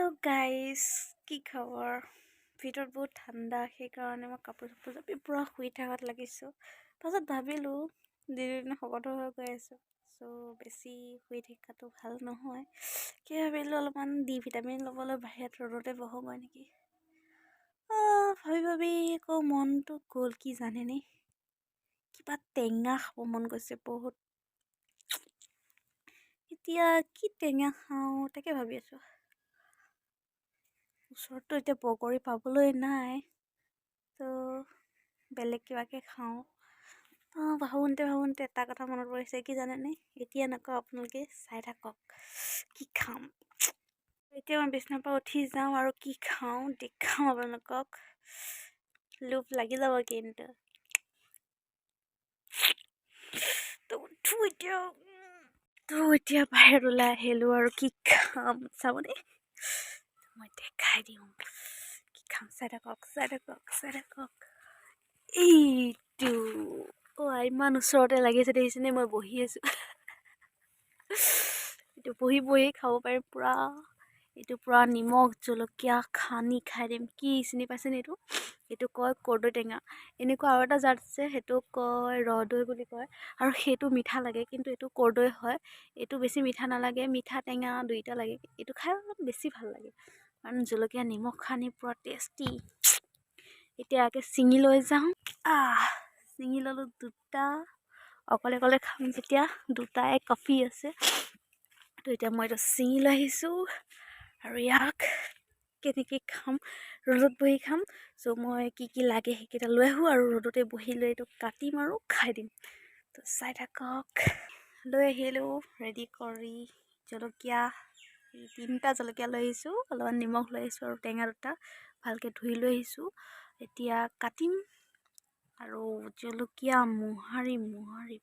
Hello guys, কি খবৰ? ভিতৰত বহুত ঠাণ্ডা সেইকাৰণে মই কাপোৰ জাপি পুৰা শুই থাকাত লাগিছোঁ। পাছত ভাবিলোঁ দিনে শকত হৈ গৈ আছোঁ, চ' বেছি শুই থকাটো ভাল নহয়। কি ভাবিলোঁ অলপমান ডি ভিটামিন ল'বলৈ বাহিৰত ৰ'দতে বহোগৈ নেকি। ভাবি আকৌ মনটো গ'ল কি জানেনে, কিবা টেঙা খাব মন গৈছে বহুত। এতিয়া কি টেঙা খাওঁ তাকে ভাবি আছোঁ। ওচৰততো এতিয়া বগৰী পাবলৈ নাই, তো বেলেগ কিবাকে খাওঁ। ভাবোঁতে এটা কথা মনত পৰিছে কি জানেনে, এতিয়া নকওঁ আপোনালোকে চাই থাকক কি খাম। এতিয়া মই বিছনাৰ পৰা উঠি যাওঁ আৰু কি খাওঁ দেখাম আপোনালোকক, লোভ লাগি যাব কিন্তু। এতিয়া বাহিৰত ওলাই আহিলোঁ আৰু কি খাম চাবনে, মই দেখাই দিওঁ কি খাম। চাই থাকক এইটো। ইমান ওচৰতে লাগিছে দেখিছেনে, মই বহি আছোঁ। এইটো বহি খাব পাৰিম পুৰা। এইটো পুৰা নিমখ জলকীয়া খানি খাই দিম। কি চিনি পাইছেনে এইটো কয় কৰ্দৈ টেঙা। এনেকুৱা আৰু এটা জাত আছে সেইটো কয় ৰহদৈ বুলি কয়, আৰু সেইটো মিঠা লাগে, কিন্তু এইটো কৰ্দৈ হয়। এইটো বেছি মিঠা নালাগে, মিঠা টেঙা দুইটা লাগে। এইটো খাই অলপ বেছি ভাল লাগে কাৰণ জলকীয়া নিমখ খানি পুৰা টেষ্টি। এতিয়া ছিঙি লৈ যাওঁ। ছিঙি ল'লোঁ দুটা, অকলে খাম যেতিয়া দুটাই কফি আছে। তো এতিয়া মই এইটো ছিঙি লৈ আহিছোঁ আৰু ইয়াক কেনেকৈ খাম, ৰ'দত বহি খাম। চ' মই কি লাগে সেইকেইটা লৈ আহোঁ আৰু ৰ'দতে বহি লৈ এইটো কাটিম আৰু খাই দিম। তো চাই থাকক। লৈ আহিলোঁ ৰেডি কৰি জলকীয়া, 3টা জলকীয়া লৈ আহিছোঁ, অলপমান নিমখ লৈ আহিছোঁ আৰু টেঙা দুটা ভালকৈ ধুই লৈ আহিছোঁ। এতিয়া কাটিম আৰু জলকীয়া মোহাৰি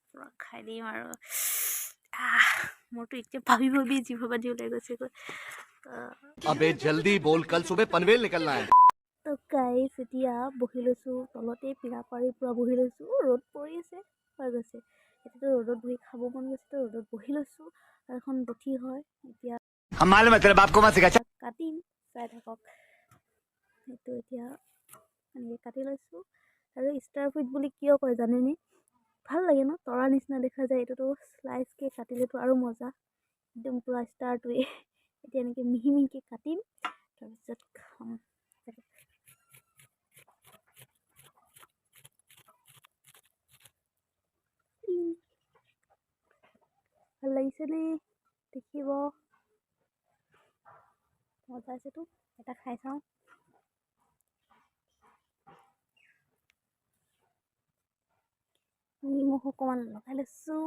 পুৰা খাই দিম আৰু। মোৰতো এতিয়া ভাবি জিভ বান্ধি ওলাই গৈছেগৈ। अबे जल्दी बोल, कल सुबह पनवेल निकलना है। তো গাইছ এতিয়া বহি লৈছোঁ, তলতে পীৰা পাৰি পুৰা বহি লৈছোঁ। ৰ'দ পৰি আছে হৈ গৈছে, এতিয়াতো ৰ'দত বহি খাব মন গৈছে, তো ৰ'দত বহি লৈছোঁ। আৰু এখন বঠি হয় এতিয়া কাটিম, চাই থাকক। সেইটো এতিয়া এনেকৈ কাটি লৈছোঁ। আৰু ষ্টাৰ ফ্ৰুইট বুলি কিয় কয় জানেনে? ভাল লাগে ন, তৰা নিচিনা দেখা যায়। এইটোতো শ্লাইচকৈ কাটিলেতো আৰু মজা, একদম পুৰা ষ্টাৰটোৱে। এতিয়া এনেকৈ মিহিকৈ কাটিম, তাৰপিছত খাম। ভাল লাগিছেনে দেখিব, মজা আছেতো। এটা খাই চাওঁ। নিমখ অকণমান লগাই লৈছোঁ।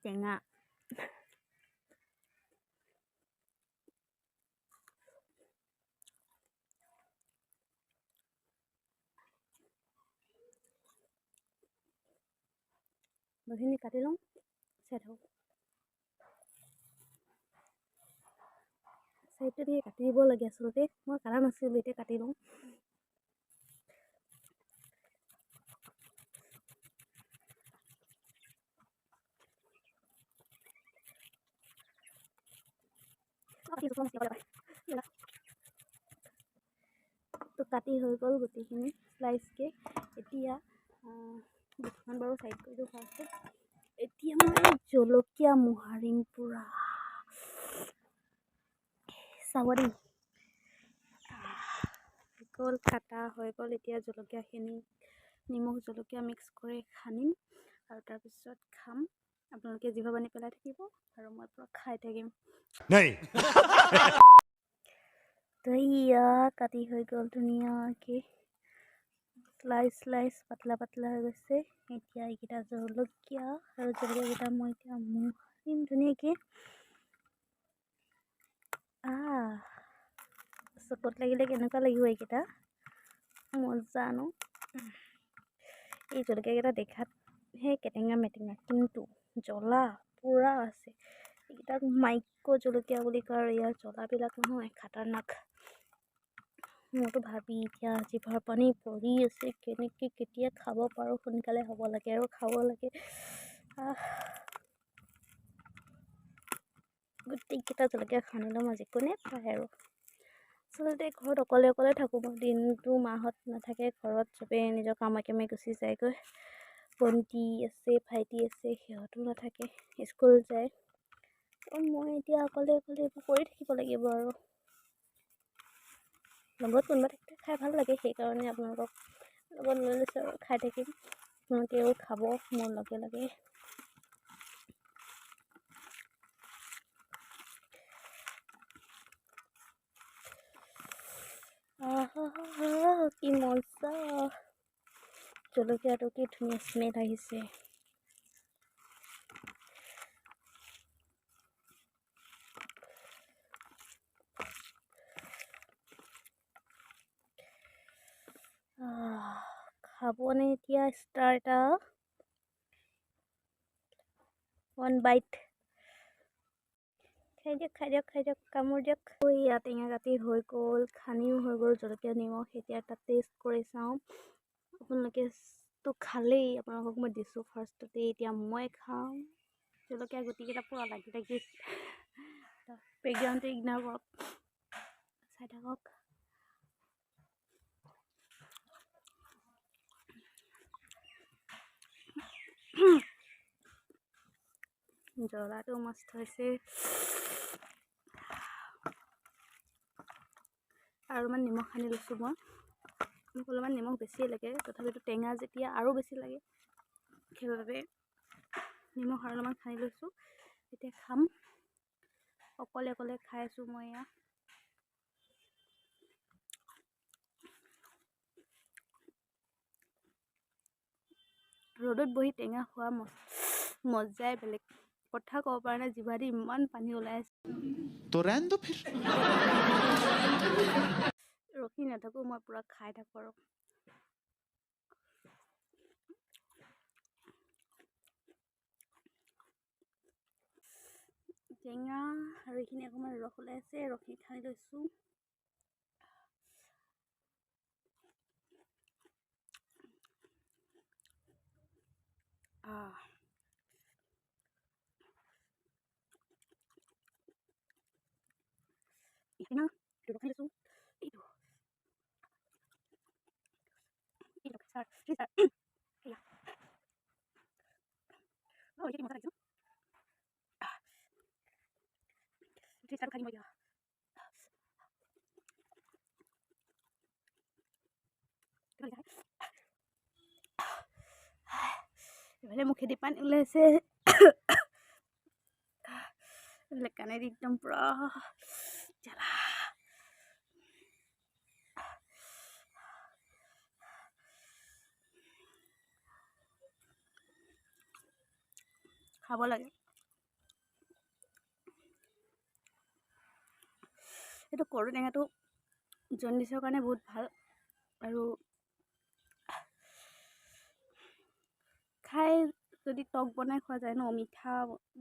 টেঙা। বহিনি কাটি লওঁ, চাই থাকক। চাইডটো দিয়ে কাটি দিব লাগে আচলতে, মই কাটা নাছিলোঁ, এতিয়া কাটি লওঁ। তো কাটি হৈ গ'ল গোটেইখিনি শ্লাইচকৈ। এতিয়া দুখন বাৰু চাইড কৰি দিওঁ ফাৰ্ষ্টে। এতিয়া মই জলকীয়া মোহাৰিম পুৰা, চাব দেই। হৈ গ'ল কাটা হৈ গ'ল। এতিয়া জলকীয়াখিনি নিমখ জলকীয়া মিক্স কৰি সানিম আৰু তাৰপিছত খাম। আপোনালোকে জিভা বান্ধি পেলাই থাকিব আৰু মই পুৰা খাই থাকিম। তো কাটি হৈ গ'ল ধুনীয়াকৈ, শ্লাইচ পাতলা হৈ গৈছে। এতিয়া এইকেইটা জলকীয়া আৰু জলকীয়াকেইটা মই এতিয়া মোহাৰিম ধুনীয়াকৈ। চকুত লাগিলে কেনেকুৱা লাগিব এইকেইটা, মজা ন। এই জলকীয়াকেইটা দেখাতহে কেটেঙা মেটেঙা, কিন্তু জ্বলা পুৰা আছে। এইকেইটাক মাইক্ৰ' জলকীয়া বুলি কয়, আৰু ইয়াৰ জ্বলাবিলাক নহয় খাতাৰনাক। মইতো ভাবি এতিয়া জিভাৰ পানী পৰি আছে, কেনেকৈ কেতিয়া খাব পাৰোঁ, সোনকালে হ'ব লাগে আৰু খাব লাগে। গোটেইকেইটা জলকীয়া খানি ল'ম আজি, কোনে পায় আৰু। আচলতে ঘৰত অকলে অকলে থাকোঁ মই, দিনটো মাহঁত নাথাকে ঘৰত, চবেই নিজৰ কামে কামে গুচি যায়গৈ। ভণ্টি আছে, ভাইটি আছে, সিহঁতো নাথাকে, স্কুল যায়। মই এতিয়া অকলে অকলে এইবোৰ কৰি থাকিব লাগিব আৰু। লগত কোনোবা থাকিলে খাই ভাল লাগে, সেইকাৰণে আপোনালোকক লগত লৈ লৈছোঁ আৰু খাই থাকিম। আপোনালোকেও খাব মোৰ লগে লগে। কি মজা, জলকীয়াটো কি ধুনীয়া স্মেল আহিছে। খাবনে এতিয়া ষ্টাৰ্টাৰ? 1 বাইট। খাই দিয়ক খাই দিয়ক খাই দিয়ক, কামুৰ দিয়ক। ইয়াত টেঙা কাটি হৈ গ'ল, খানিও হৈ গ'ল, জলকীয়া নিমখ। এতিয়া এটা টেষ্ট কৰি চাওঁ। আপোনালোকেতো খালেই, আপোনালোকক মই দিছোঁ ফাৰ্ষ্টতে, এতিয়া মই খাওঁ। জলকীয়া গুটিকেইটা পূৰা লাগি লাগি বেকগ্ৰাউণ্ডটো ইগনৰ কৰক, চাই থাকক। জ্বলাটো মস্ত হৈছে। আৰু অলপমান নিমখ সানি লৈছোঁ মই, মোক অলপমান নিমখ বেছিয়ে লাগে, তথাপিতো টেঙা যেতিয়া আৰু বেছি লাগে, সেইবাবে নিমখ আৰু অলপমান সানি লৈছোঁ। এতিয়া খাম, অকলে অকলে খাই আছোঁ মই এয়া। ৰ'দত বহি টেঙা খোৱা মজাই বেলেগ, কথা ক'ব পৰা নাই, জিভাদি ইমান পানী ওলাই আছে। ৰখি নাথাকোঁ, মই পূৰা খাই থাকোঁ আৰু। টেঙা আৰু এইখিনি অকণমান ৰস ওলাই আছে, ৰসখিনি খাই লৈছোঁ। টেঙা ৰস খাই লৈছোঁ। এফালে মুখেদি পানী ওলাইছে, এফালে কাণেদি একদম পুৰা জ্বালা। খাব লাগে। এইটো কৰ্দৈ টেঙাটো জণ্ডিছৰ কাৰণে বহুত ভাল, আৰু খাই যদি টক বনাই খোৱা যায় ন, মিঠা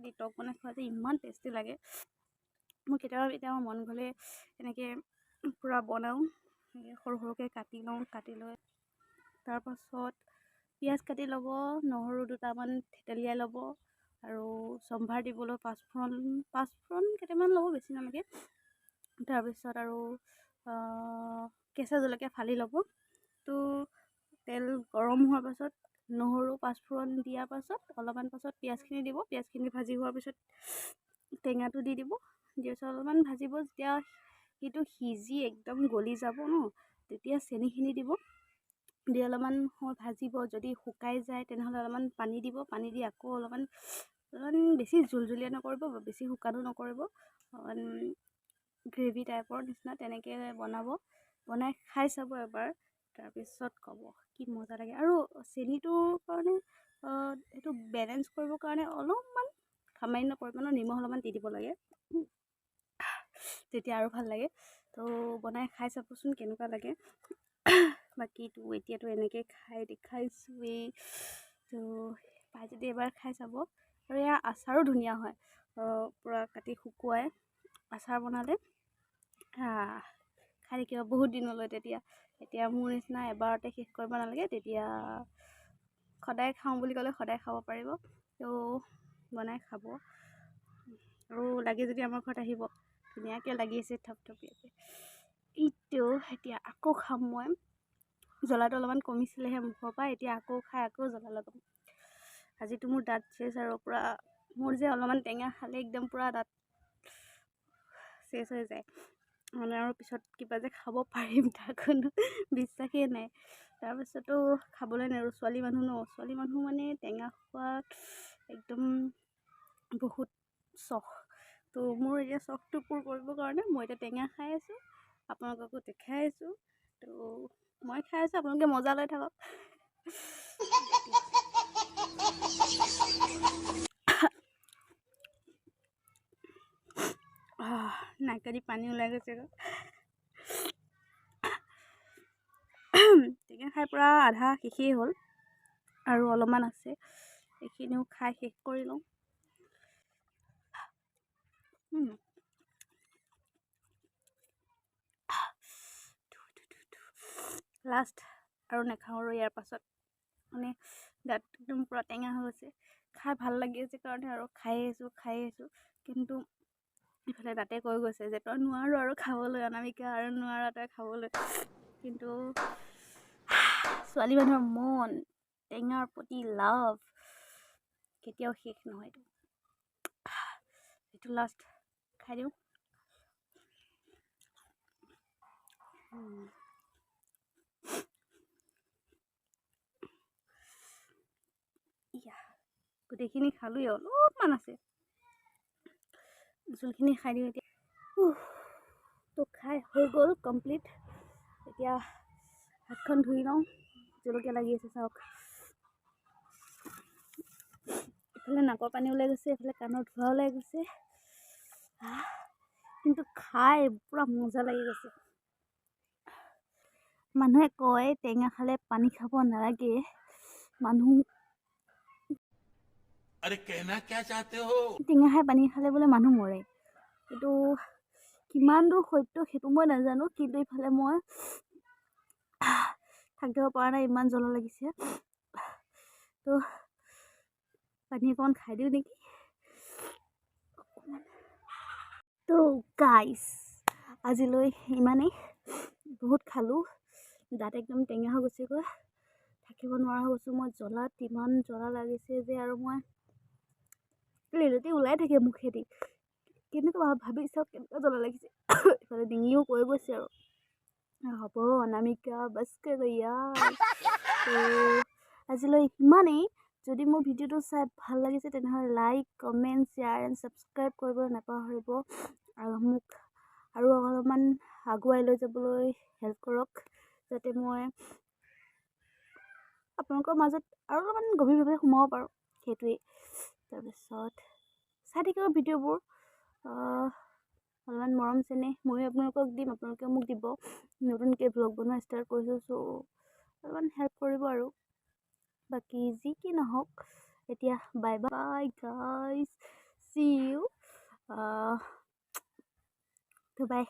দি টক বনাই খোৱা যায়, ইমান টেষ্টি লাগে। মোৰ কেতিয়াবা মন গ'লে এনেকৈ পূৰা বনাওঁ, সৰু সৰুকৈ কাটি লওঁ, কাটি লৈ তাৰপাছত পিঁয়াজ কাটি ল'ব, নহৰু দুটামান থেতেলিয়াই ল'ব, আৰু চম্ভাৰ দিবলৈ পাঁচফোৰণ কেইটামান ল'ব, বেছি নালাগে। তাৰপিছত আৰু কেঁচা জলকীয়া ফালি ল'ব। তো তেল গৰম হোৱাৰ পাছত নহৰু পাঁচফোৰণ দিয়াৰ পাছত অলপমান পাছত পিঁয়াজখিনি দিব, পিঁয়াজখিনি ভাজি হোৱাৰ পিছত টেঙাটো দি দিব, দিয়াৰ পিছত অলপমান ভাজিব। যেতিয়া সেইটো সিজি একদম গলি যাব ন, তেতিয়া চেনিখিনি দিব, দি অলপমান সময় ভাজিব। যদি শুকাই যায় তেনেহ'লে অলপমান পানী দিব, পানী দি আকৌ অলপমান বেছি জুলজুলীয়া নকৰিব, বেছি শুকানো নকৰিব, গ্ৰেভি টাইপৰ নিচিনা তেনেকৈ বনাব। বনাই খাই চাব এবাৰ, তাৰপিছত ক'ব কি মজা লাগে। আৰু চেনিটোৰ কাৰণে সেইটো বেলেঞ্চ কৰিবৰ কাৰণে অলপমান সামান্য পৰিমাণৰ নিমখ অলপমান দি দিব লাগে, তেতিয়া আৰু ভাল লাগে। তো বনাই খাই চাবচোন কেনেকুৱা লাগে। বাকীটো এতিয়াতো এনেকৈ খাই দেখাইছোৱেই, তো পাই যদি এবাৰ খাই চাব। আৰু ইয়াৰ আচাৰো ধুনীয়া হয়, পূৰা কাটি শুকুৱাই আচাৰ বনালে খাই থাকিব বহুত দিনলৈ। তেতিয়া মোৰ নিচিনা এবাৰতে শেষ কৰিব নালাগে। তেতিয়া সদায় খাওঁ বুলি ক'লে সদায় খাব পাৰিব। তো বনাই খাব। আৰু লাগে যদি আমাৰ ঘৰত আহিব, ধুনীয়াকৈ লাগি আছে থপথপীয়াকৈ। এইটো এতিয়া আকৌ খাম মই। জ্বলাটো অলপমান কমিছিলেহে মুখৰ পৰা, এতিয়া আকৌ খাই আকৌ জ্বলা লগাম। আজিতো মোৰ দাঁত চেচ আৰু পূৰা, মোৰ যে অলপমান টেঙা খালে একদম পূৰা দাঁত চেচ হৈ যায় মানে, আৰু পিছত কিবা যে খাব পাৰিম তাৰ কোনো বিশ্বাসেই নাই। তাৰপিছতো খাবলৈ নোৱাৰোঁ, ছোৱালী মানুহ ন, ছোৱালী মানুহ মানে টেঙা খোৱাত একদম বহুত চখ। তো মোৰ এতিয়া চখটো পূৰ কৰিবৰ কাৰণে মই এতিয়া টেঙা খাই আছোঁ, আপোনালোককো দেখাই আছোঁ। তো মই খাই আছোঁ, আপোনালোকে মজা লৈ থাকক। নাকেদি পানী ওলাই গৈছে। টেঙা খাই পূৰা আধা শেষেই হ'ল, আৰু অলপমান আছে, এইখিনিও খাই শেষ কৰি লওঁ। লাষ্ট আৰু নাখাওঁ আৰু ইয়াৰ পাছত, মানে দাঁত একদম পূৰা টেঙা হৈ গৈছে। খাই ভাল লাগি আছে কাৰণে আৰু খাই আছোঁ। কিন্তু ইফালে দাঁতে কৈ গৈছে যে তই নোৱাৰো আৰু খাবলৈ, অনামিকা আৰু নোৱাৰা তই খাবলৈ। কিন্তু ছোৱালী মানুহৰ মন, টেঙাৰ প্ৰতি লাভ কেতিয়াও শেষ নহয়। এইটো লাষ্ট খাই দিওঁ। গোটেইখিনি খালোঁৱেই, অলপমান আছে, জোলখিনি খাই দিওঁ এতিয়া। তো খাই হৈ গ'ল কমপ্লিট। এতিয়া হাতখন ধুই লওঁ, জলকীয়া লাগি আছে চাওক। এইফালে নাকৰ পানী ওলাই গৈছে, এইফালে কাণৰ ধোৱা ওলাই গৈছে, কিন্তু খাই পূৰা মজা লাগি গৈছে। মানুহে কয় টেঙা খালে পানী খাব নালাগে, अरे कहना क्या चाहते हो? টেঙা খাই পানী খালে বোলে মানুহ মৰে। কিন্তু কিমান দূৰ সত্য সেইটো মই নাজানো, কিন্তু ইফালে মই থাকিব পৰা নাই, ইমান জ্বলা লাগিছে। তো পানী অকণমান খাই দিওঁ নেকি। তো গাইজ আজিলৈ ইমানেই, বহুত খালোঁ, দাঁত একদম টেঙা হৈ গৈছেগৈ, থাকিব নোৱাৰা হৈ গৈছোঁ মই। জ্বলাত ইমান জ্বলা লাগিছে যে, আৰু মই লেলতি ওলাই থাকে মুখেদি, কেনেকুৱা ভাবি চাওক কেনেকুৱা জ্বলা লাগিছে। ইফালে ডিঙিও কৈ গৈছে আৰু হ'ব অনামিকা বাছ কৰ ইয়াৰ। তো আজিলৈ ইমানেই। যদি মোৰ ভিডিঅ'টো চাই ভাল লাগিছে তেনেহ'লে like, comment, share and subscribe কৰিবলৈ নাপাহৰিব, আৰু মোক আৰু অলপমান আগুৱাই লৈ যাবলৈ হেল্প কৰক, যাতে মই আপোনালোকৰ মাজত আৰু অলপমান গভীৰভাৱে সোমাব পাৰোঁ, সেইটোৱেই। তাৰপিছত চাই থাকিব ভিডিঅ'বোৰ, অলপমান মৰম চেনেহ ময়ো আপোনালোকক দিম, আপোনালোকেও মোক দিব। নতুনকৈ ব্লগ বনোৱা ষ্টাৰ্ট কৰিছোঁ, চ' অলপমান হেল্প কৰিব আৰু। বাকী যি কি নহওক, এতিয়া bye bye guys, see you, by.